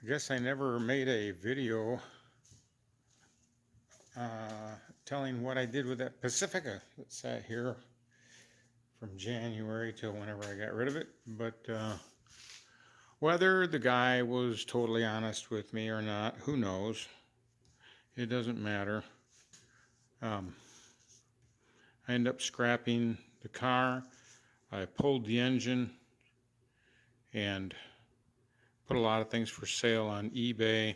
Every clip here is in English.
I guess I never made a video telling what I did with that Pacifica that sat here from January till whenever I got rid of it. But whether the guy was totally honest with me or not, who knows? It doesn't matter. I ended up scrapping the car. I pulled the engine and put a lot of things for sale on eBay.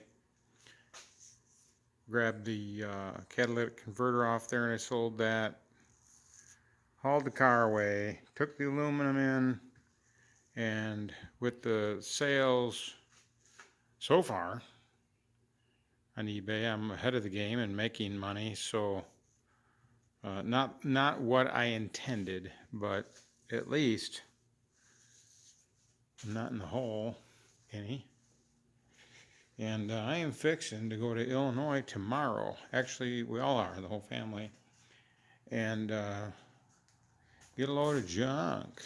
Grabbed the catalytic converter off there and I sold that. Hauled the car away, took the aluminum in, and with the sales so far on eBay, I'm ahead of the game and making money. So not what I intended, but at least I'm not in the hole any. And I am fixing to go to Illinois tomorrow. Actually, we all are, the whole family. And get a load of junk.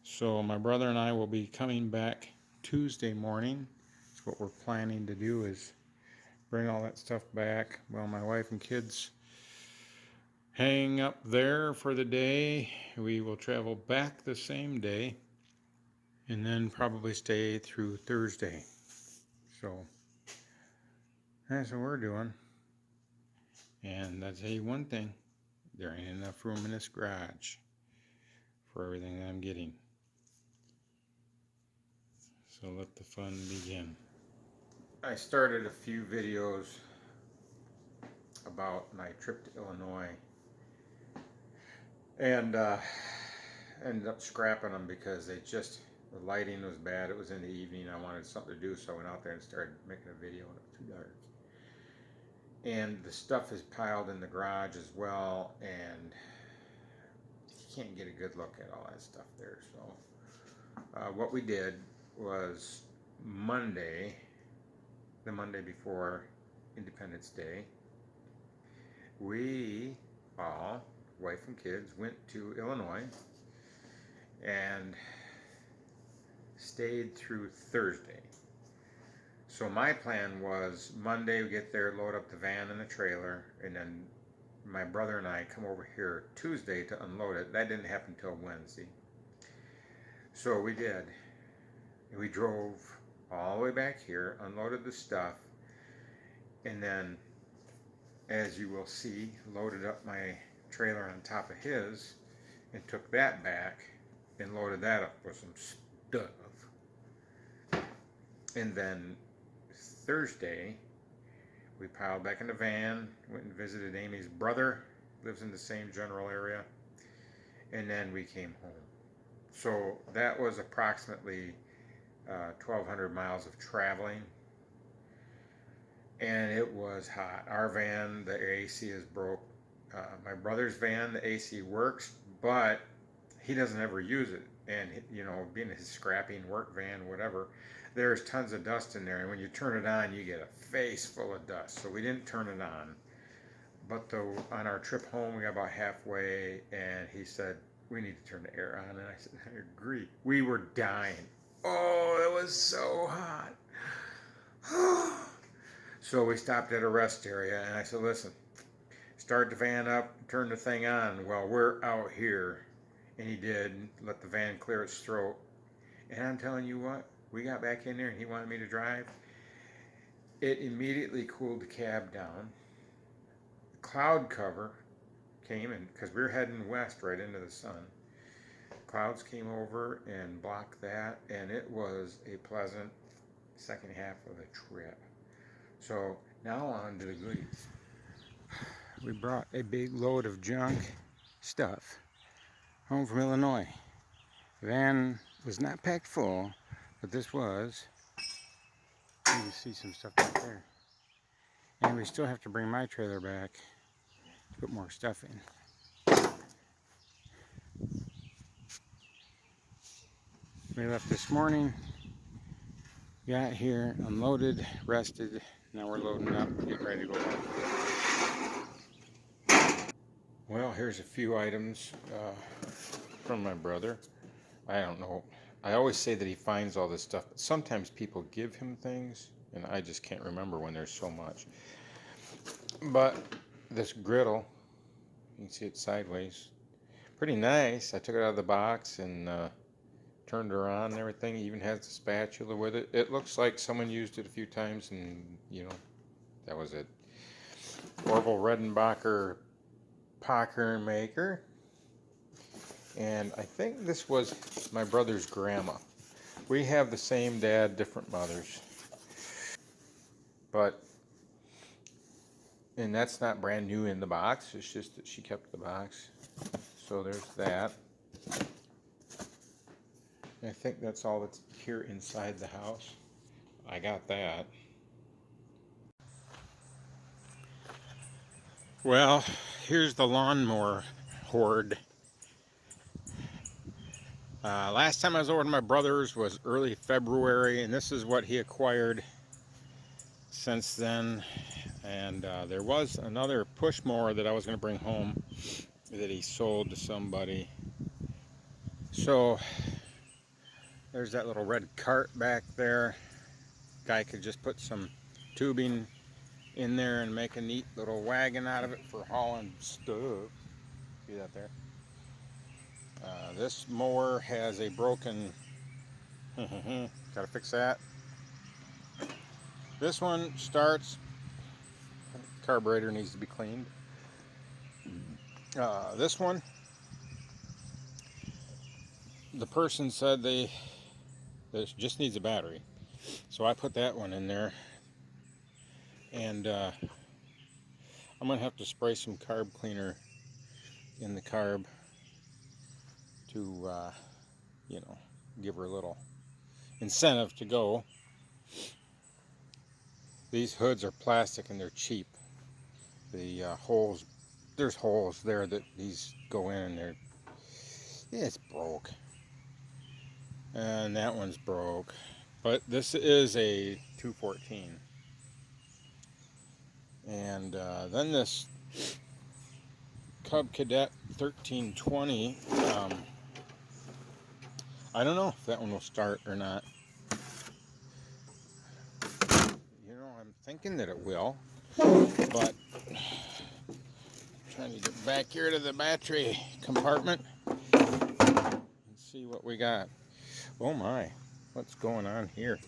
So my brother and I will be coming back Tuesday morning. That's what we're planning to do, is bring all that stuff back. Well, my wife and kids hang up there for the day. We will travel back the same day and then probably stay through Thursday. So that's what we're doing. And I'll tell you one thing, there ain't enough room in this garage for everything that I'm getting. So let the fun begin. I started a few videos about my trip to Illinois and ended up scrapping them because the lighting was bad. It was in the evening. I wanted something to do, so I went out there and started making a video, and it was too dark. And the stuff is piled in the garage as well, and you can't get a good look at all that stuff there. So what we did was Monday, the Monday before Independence Day, we all, wife and kids, went to Illinois and stayed through Thursday. So my plan was Monday we get there, load up the van and the trailer, and then my brother and I come over here Tuesday to unload it. That didn't happen until Wednesday. So we did. We drove all the way back here, unloaded the stuff, and then, as you will see, loaded up my trailer on top of his and took that back and loaded that up with some stuff. And then Thursday we piled back in the van, went and visited Amy's brother, lives in the same general area, and then we came home. So that was approximately 1,200 miles of traveling, and it was hot. Our van, the AC is broke. My brother's van, the AC works, but he doesn't ever use it. And, you know, being his scrapping work van, whatever, there's tons of dust in there. And when you turn it on, you get a face full of dust. So we didn't turn it on. But on our trip home, we got about halfway, and he said, we need to turn the air on. And I said, I agree. We were dying. Oh, it was so hot. So we stopped at a rest area, and I said, listen, start the van up, turn the thing on. Well, we're out here. And he did, let the van clear its throat. And I'm telling you what, we got back in there and he wanted me to drive. It immediately cooled the cab down. The cloud cover came in, because we were heading west right into the sun. Clouds came over and blocked that, and it was a pleasant second half of the trip. So now on to the goodies. We brought a big load of junk stuff home from Illinois. The van was not packed full, but this was. You can see some stuff back there. And we still have to bring my trailer back to put more stuff in. We left this morning, got here, unloaded, rested. Now we're loading up, getting ready to go home. Well, here's a few items from my brother. I don't know I always say that he finds all this stuff, but sometimes people give him things, and I just can't remember when there's so much. But this griddle, you can see it sideways, pretty nice. I took it out of the box and turned her on and everything. It even has a spatula with it. It looks like someone used it a few times and, that was it. Orville Redenbacher Pocker maker. And I think this was my brother's grandma. We have the same dad, different mothers. And that's not brand new in the box. It's just that she kept the box. So there's that. I think that's all that's here inside the house. I got that. Well, here's the lawnmower hoard. Last time I was over to my brother's was early February, and this is what he acquired since then. And there was another push mower that I was going to bring home that he sold to somebody. So there's that little red cart back there. Guy could just put some tubing in there and make a neat little wagon out of it for hauling stuff. See that there? This mower has a broken, gotta fix that. This one starts, carburetor needs to be cleaned. This one, the person said this just needs a battery. So I put that one in there. And I'm gonna have to spray some carb cleaner in the carb to, give her a little incentive to go. These hoods are plastic and they're cheap. The holes, there's holes there that these go in. It's broke. And that one's broke. But this is a 214. And then this Cub Cadet 1320. I don't know if that one will start or not. I'm thinking that it will. But trying to get back here to the battery compartment and see what we got. Oh my, what's going on here?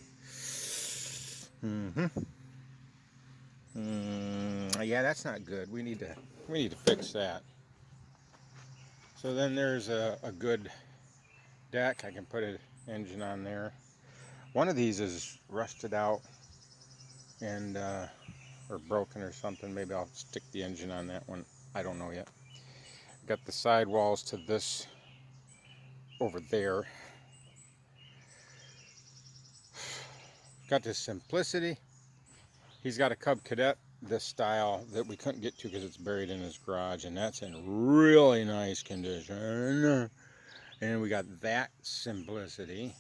Yeah, that's not good. We need to fix that. So then there's a good deck. I can put an engine on there. One of these is rusted out and or broken or something. Maybe I'll stick the engine on that one. I don't know yet. Got the sidewalls to this over there. Got this Simplicity. He's got a Cub Cadet, this style, that we couldn't get to because it's buried in his garage, and that's in really nice condition. And we got that Simplicity.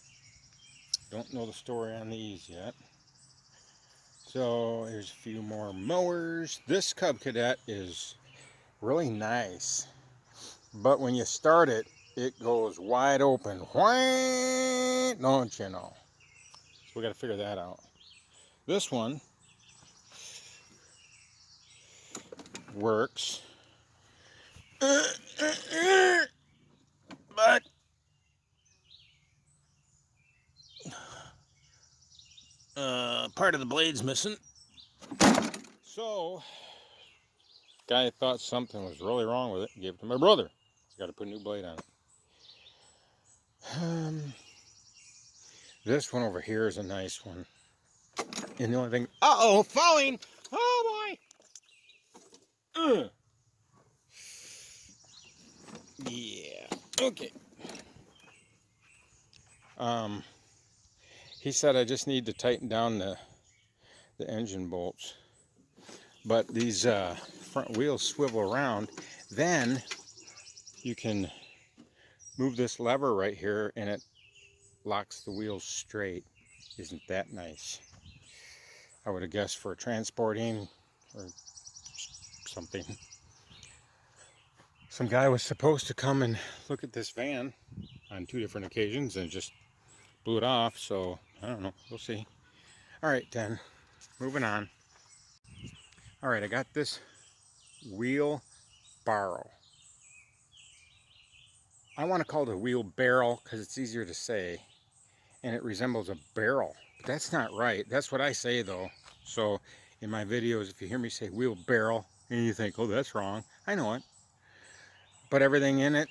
Don't know the story on these yet. So here's a few more mowers. This Cub Cadet is really nice, but when you start it, it goes wide open. Why? Don't you know? So we got to figure that out. This one works, but part of the blade's missing. So guy thought something was really wrong with it, gave it to my brother. He's got to put a new blade on it. This one over here is a nice one. And the only thing, falling! Oh boy! Yeah, okay. He said I just need to tighten down the engine bolts. But these front wheels swivel around. Then you can move this lever right here and it locks the wheels straight. Isn't that nice? I would have guessed for transporting or something. Some guy was supposed to come and look at this van on 2 different occasions and just blew it off, so I don't know. We'll see. All right, then. Moving on. All right, I got this wheelbarrow. I want to call it a wheelbarrow because it's easier to say, and it resembles a barrel. But that's not right. That's what I say, though. So in my videos, if you hear me say wheelbarrow, and you think, oh, that's wrong, I know it. Put everything in it.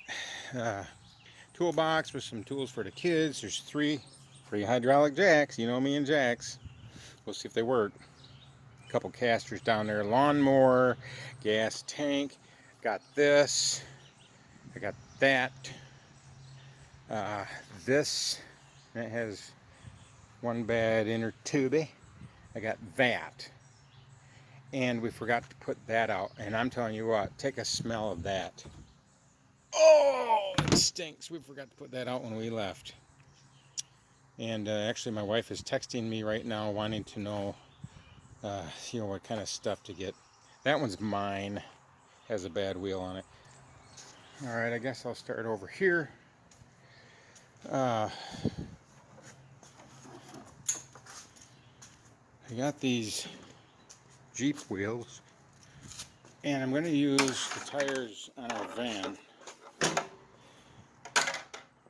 Toolbox with some tools for the kids. There's three hydraulic jacks. You know me and jacks. We'll see if they work. A couple casters down there. Lawnmower Gas Tank. Got this. I got that. This. It has one bad inner tube. I got that. And we forgot to put that out. And I'm telling you what, take a smell of that. Oh, it stinks. We forgot to put that out when we left. And actually, my wife is texting me right now wanting to know, what kind of stuff to get. That one's mine. Has a bad wheel on it. All right, I guess I'll start over here. I got these Jeep wheels, and I'm going to use the tires on our van.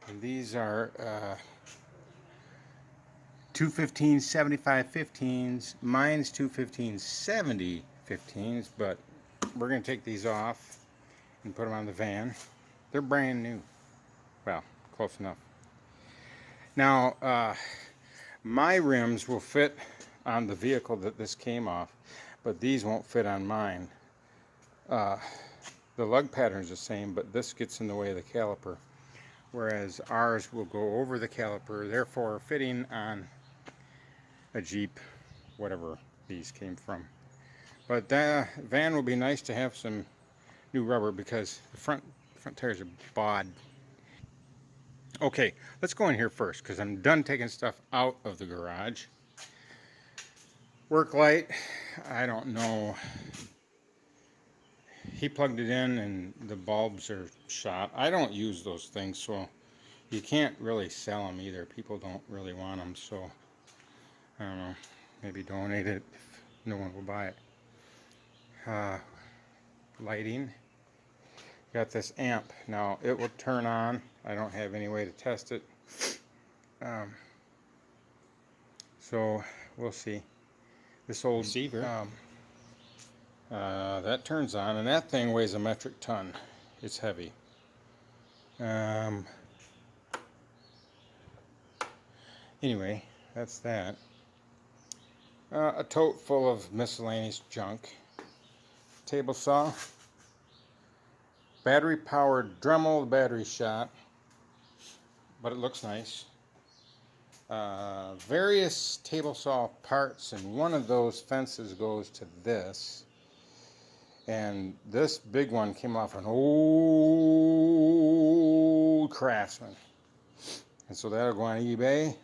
And these are 215 75 15s. Mine's 215 70 15s, but we're going to take these off and put them on the van. They're brand new. Well, close enough. Now, my rims will fit on the vehicle that this came off, but these won't fit on mine. The lug pattern's the same, but this gets in the way of the caliper, whereas ours will go over the caliper, therefore fitting on a Jeep, whatever these came from. But the van will be nice to have some new rubber because the front tires are bod. Okay, let's go in here first because I'm done taking stuff out of the garage. Work light, I don't know. He plugged it in and the bulbs are shot. I don't use those things, so you can't really sell them either. People don't really want them, so I don't know. Maybe donate it if no one will buy it. Lighting. Got this amp. Now, it will turn on. I don't have any way to test it. So, we'll see. This old receiver. That turns on, and that thing weighs a metric ton. It's heavy. Anyway, that's that. A tote full of miscellaneous junk. Table saw. Battery powered Dremel, the battery shot, but it looks nice. Various table saw parts, and one of those fences goes to this. And this big one came off an old Craftsman. And so that'll go on eBay.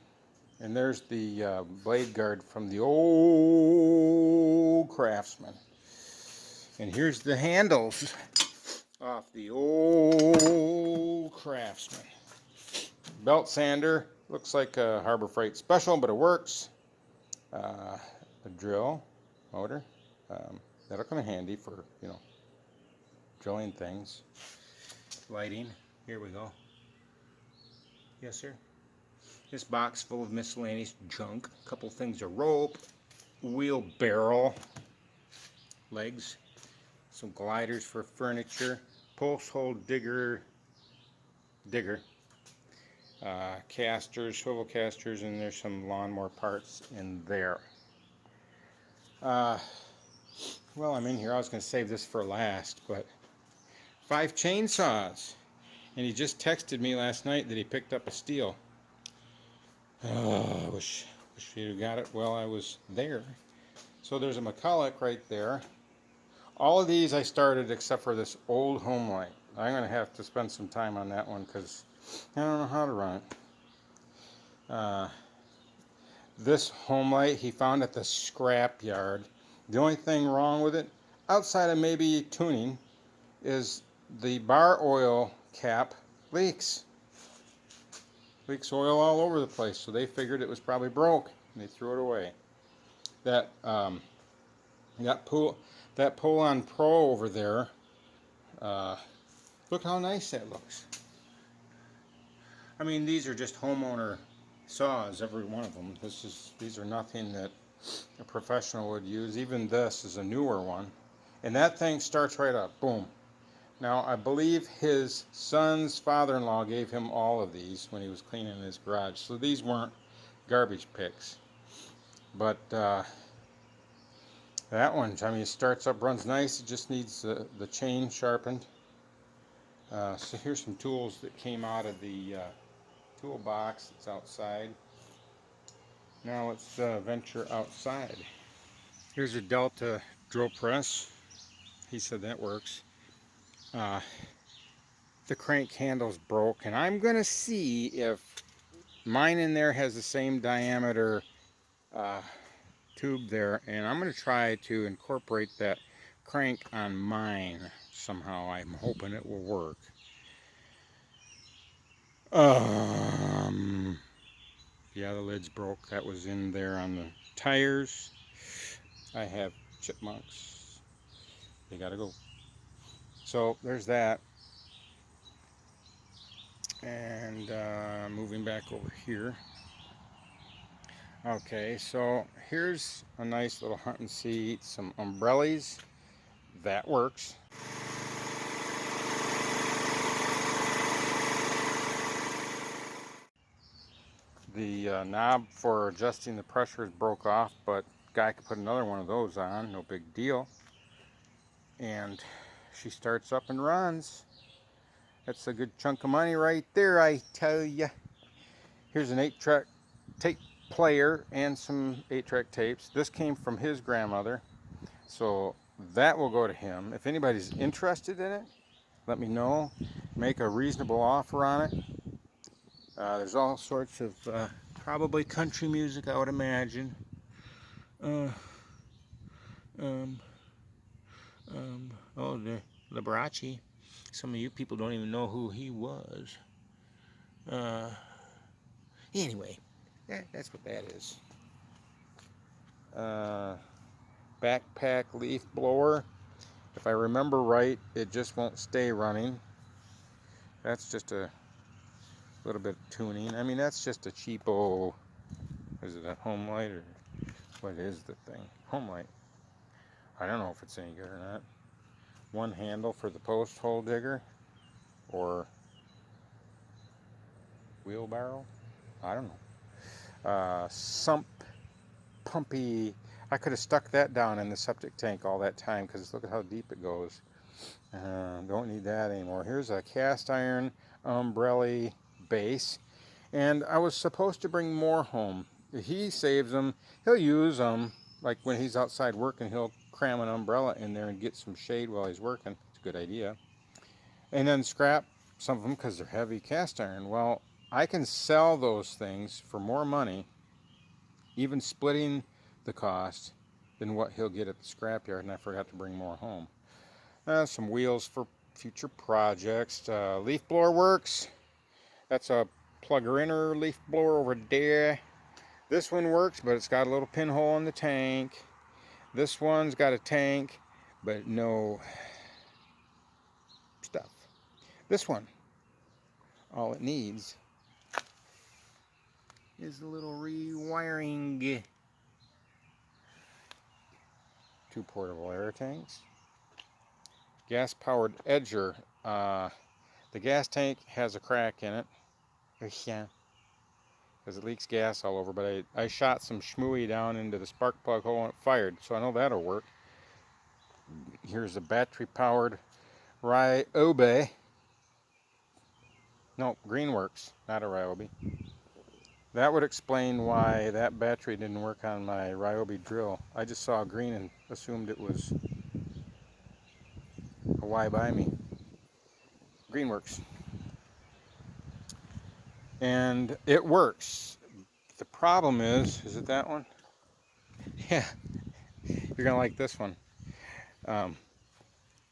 And there's the blade guard from the old Craftsman. And here's the handles off the old Craftsman. Belt sander, looks like a Harbor Freight special, but it works. A drill motor, that'll come in handy for, drilling things. Lighting, here we go. Yes, sir. This box full of miscellaneous junk. A couple things of rope, wheelbarrow, legs, some gliders for furniture, post hole digger, casters, swivel casters, and there's some lawnmower parts in there. Well, I'm in here. I was going to save this for last, but 5 chainsaws. And he just texted me last night that he picked up a steel. I wish he'd got it while I was there. So there's a McCulloch right there. All of these I started except for this old home light. I'm going to have to spend some time on that one because I don't know how to run it. This home light he found at the scrap yard. The only thing wrong with it, outside of maybe tuning, is the bar oil cap leaks. Leaks oil all over the place, so they figured it was probably broke, and they threw it away. That that pull-on Pro over there. Look how nice that looks. I mean, these are just homeowner saws, every one of them. These are nothing that a professional would use. Even this is a newer one, and that thing starts right up. Boom. Now, I believe his son's father-in-law gave him all of these when he was cleaning his garage, so these weren't garbage picks. But that one, I mean, it starts up, runs nice. It just needs the chain sharpened. So here's some tools that came out of the toolbox that's outside. Now let's venture outside. Here's a Delta drill press. He said that works. The crank handle's broke, and I'm gonna see if mine in there has the same diameter tube there, and I'm gonna try to incorporate that crank on mine somehow. I'm hoping it will work. Yeah, the lid's broke. That was in there on the tires. I have chipmunks. They gotta go. So there's that. And moving back over here. Okay, so here's a nice little hunting seat, some umbrellas. That works. The knob for adjusting the pressure is broke off, but guy could put another one of those on, no big deal. And she starts up and runs. That's a good chunk of money right there, I tell ya. Here's an 8-track tape player and some 8-track tapes. This came from his grandmother, so that will go to him. If anybody's interested in it, let me know. Make a reasonable offer on it. There's all sorts of probably country music, I would imagine. Oh, the Liberace. Some of you people don't even know who he was. Anyway, that's what that is. Backpack leaf blower. If I remember right, it just won't stay running. That's just a little bit of tuning. I mean, that's just a cheapo. Is it a home light or what is the thing? Home light. I don't know if it's any good or not. One handle for the post hole digger or wheelbarrow. I don't know. Sump pumpy. I could have stuck that down in the septic tank all that time because look at how deep it goes. Don't need that anymore. Here's a cast iron umbrella base, and I was supposed to bring more home. He saves them. He'll use them like when he's outside working. He'll cram an umbrella in there and get some shade while he's working. It's a good idea. And then scrap some of them because they're heavy cast iron. Well, I can sell those things for more money, even splitting the cost, than what he'll get at the scrapyard, and I forgot to bring more home. Some wheels for future projects. Leaf blower works. That's a plugger-inner leaf blower over there. This one works, but it's got a little pinhole in the tank. This one's got a tank, but no stuff. This one, all it needs is a little rewiring. 2 portable air tanks. Gas-powered edger. The gas tank has a crack in it. Yeah. Because it leaks gas all over, but I shot some schmooey down into the spark plug hole and it fired, so I know that'll work. Here's a battery-powered Ryobi. No, Greenworks, not a Ryobi. That would explain why that battery didn't work on my Ryobi drill. I just saw green and assumed it was a Y by me. Greenworks. And it works. The problem is it that one? Yeah, you're gonna like this one. The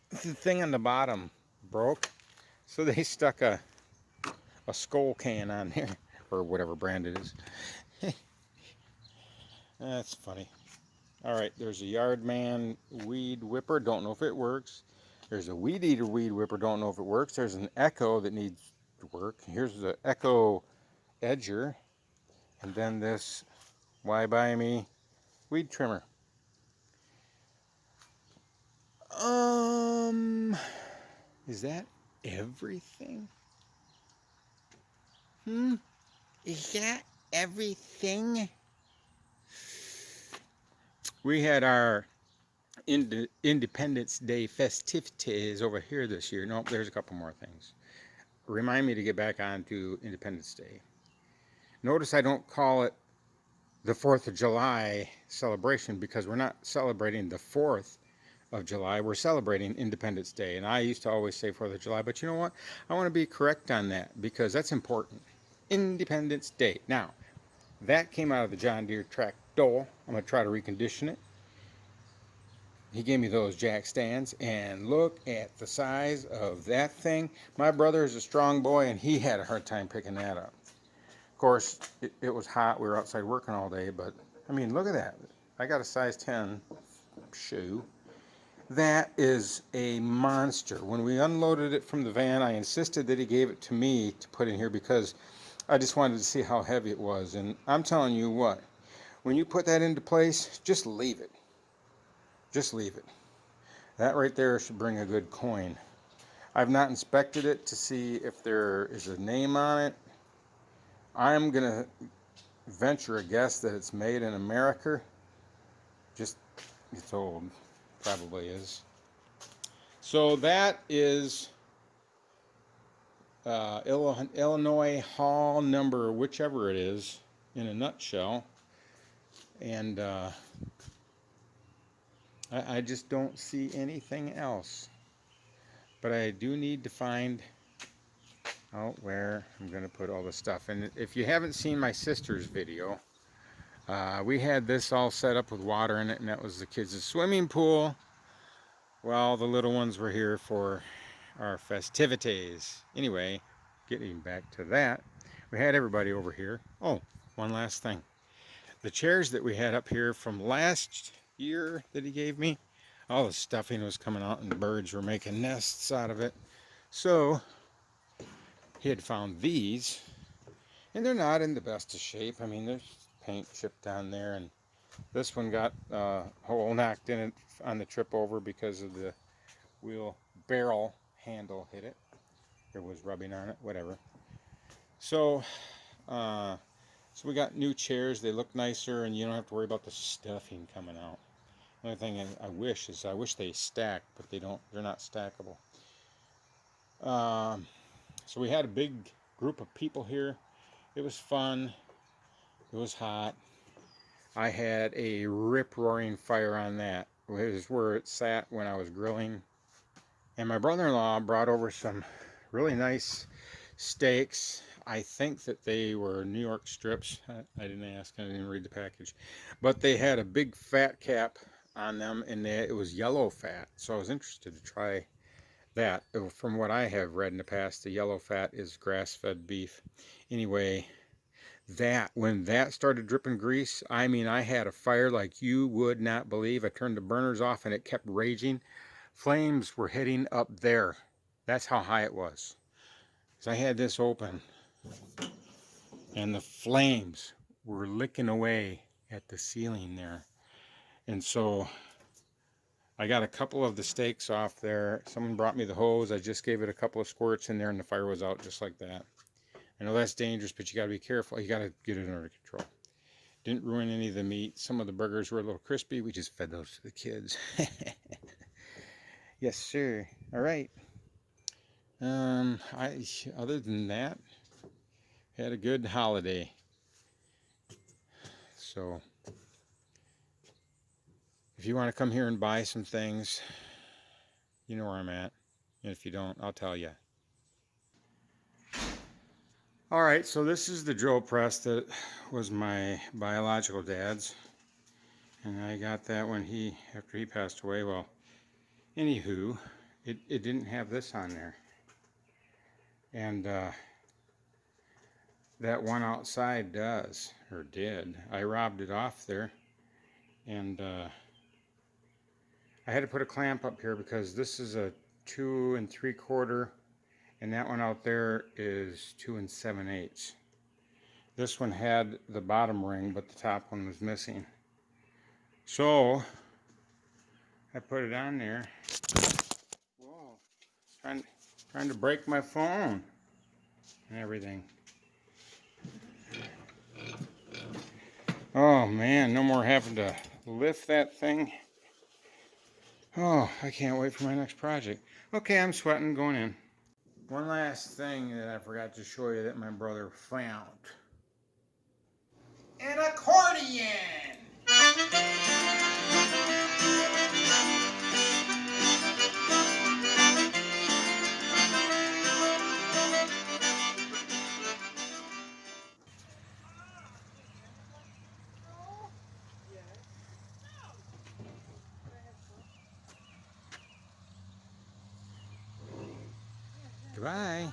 thing on the bottom broke, so they stuck a skull can on there, or whatever brand it is. That's funny. All right, there's a Yardman weed whipper. Don't know if it works. There's a Weed Eater weed whipper. Don't know if it works. There's an Echo that needs to work. Here's the Echo Edger. And then this Why Buy Me weed trimmer. Is that everything? Is that everything? We had our Independence Day festivities over here this year. Nope, there's a couple more things. Remind me to get back on to Independence Day. Notice I don't call it the 4th of July celebration because we're not celebrating the 4th of July. We're celebrating Independence Day. And I used to always say 4th of July, but you know what? I want to be correct on that because that's important. Independence Day. Now, that came out of the John Deere tractor. I'm going to try to recondition it. He gave me those jack stands, and look at the size of that thing. My brother is a strong boy, and he had a hard time picking that up. Of course, it was hot. We were outside working all day, but, I mean, look at that. I got a size 10 shoe. That is a monster. When we unloaded it from the van, I insisted that he gave it to me to put in here because I just wanted to see how heavy it was. And I'm telling you what, when you put that into place, just leave it. Just leave it. That right there should bring a good coin. I've not inspected it to see if there is a name on it. I'm going to venture a guess that it's made in America. Just, it's old. Probably is. So that is Illinois Hall number, whichever it is, in a nutshell. And I just don't see anything else. But I do need to find out where I'm going to put all the stuff. And if you haven't seen my sister's video, we had this all set up with water in it, and that was the kids' swimming pool. Well, the little ones were here for our festivities. Anyway, getting back to that, we had everybody over here. Oh, one last thing. The chairs that we had up here from last year that he gave me, all the stuffing was coming out and birds were making nests out of it. So he had found these, and they're not in the best of shape. I mean, there's paint chipped on there, and this one got a hole knocked in it on the trip over because of the wheel barrel handle hit it. It was rubbing on it, whatever. So we got new chairs. They look nicer, and you don't have to worry about the stuffing coming out. The only thing I wish is they stack, but they don't. They're not stackable. So we had a big group of people here. It was fun. It was hot. I had a rip-roaring fire on that. It was where it sat when I was grilling. And my brother-in-law brought over some really nice steaks. I think that they were New York strips. I didn't ask. I didn't read the package. But they had a big fat cap on them, and it was yellow fat. So I was interested to try that. From what I have read in the past, the yellow fat is grass-fed beef. Anyway, when that started dripping grease, I mean, I had a fire like you would not believe. I turned the burners off, and it kept raging. Flames were hitting up there. That's how high it was. So I had this open, and the flames were licking away at the ceiling there. And so I got a couple of the steaks off there. Someone brought me the hose. I just gave it a couple of squirts in there, and the fire was out just like that. I know that's dangerous, but you got to be careful. You got to get it under control. Didn't ruin any of the meat. Some of the burgers were a little crispy. We just fed those to the kids. Yes, sir. All right. Other than that, had a good holiday. So if you want to come here and buy some things, you know where I'm at. And if you don't, I'll tell you. All right, so this is the drill press that was my biological dad's. And I got that when after he passed away. Well, anywho, it didn't have this on there. And that one outside does, or did. I robbed it off there, and I had to put a clamp up here because this is a 2 3/4, and that one out there is 2 7/8. This one had the bottom ring, but the top one was missing. So I put it on there. Whoa, trying to break my phone and everything. Oh man, no more having to lift that thing. Oh, I can't wait for my next project. Okay, I'm sweating, going in. One last thing that I forgot to show you that my brother found. An accordion! Goodbye.